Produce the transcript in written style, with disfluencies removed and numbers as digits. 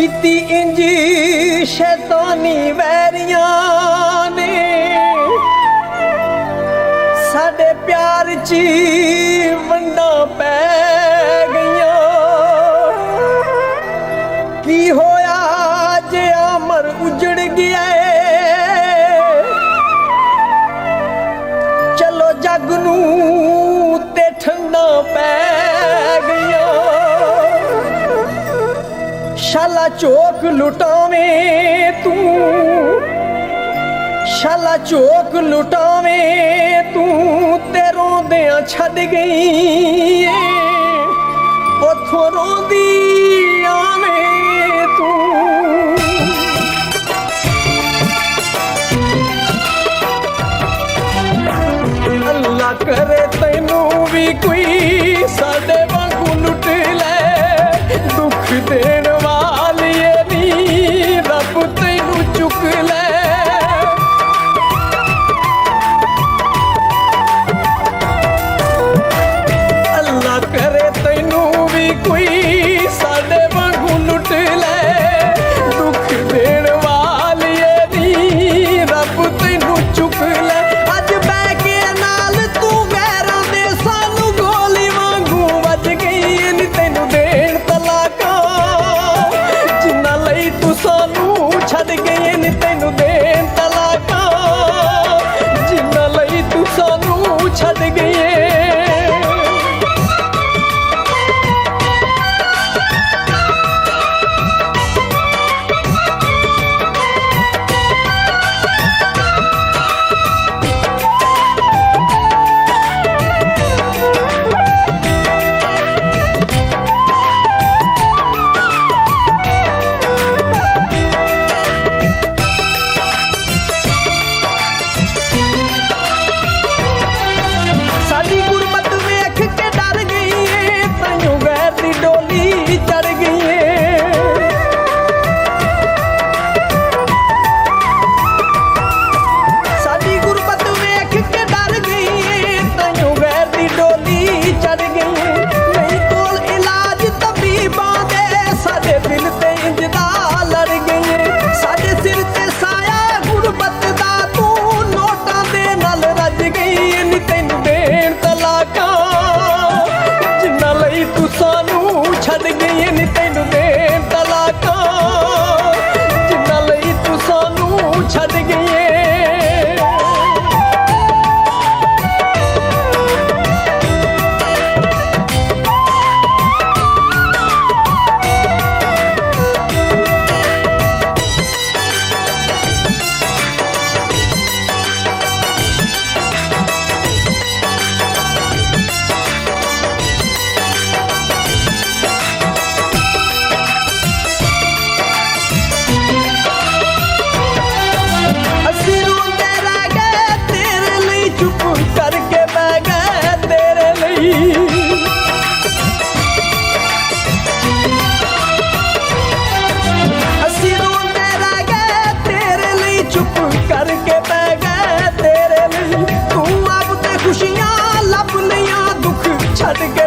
ਕੀਤੀ ਇੰਜ ਸ਼ੈਤਾਨੀ ਵੈਰੀਆਂ ਨੇ ਸਾਡੇ ਪਿਆਰ 'ਚ ਵੰਡਾਂ ਪੈ ਗਈਆਂ। ਕੀ ਹੋਇਆ ਜੇ ਅਮਰ ਉਜੜ ਗਿਆ ਚਲੋ ਜੱਗ ਨੂੰ ਤੇ ਠੰਡਾ ਪੈ ਗਈਆਂ। शाला चौक लुटावें तू, शाला चौक लुटावें तू ते रोंदियां छड़ गई उथों रोंदी आवें तू। अल्लाह करे तैनू भी कोई साडे वांगू लुट ले, दुख देण चुक ले। अल्लाह करे तैनू भी कोई साडे वांगू लुट ले, दुख देण वालिए नी रब तैनू चुक ले। अज बह के नाल तू गैरां दे सानू गोली वांगू वज गई नी तैनू देण तलाकां जिन्ना लई तू सानू छड़ गई नी तैनू देण तलाकां जिन्ना लई तू सानू छड़ गई। छड़ के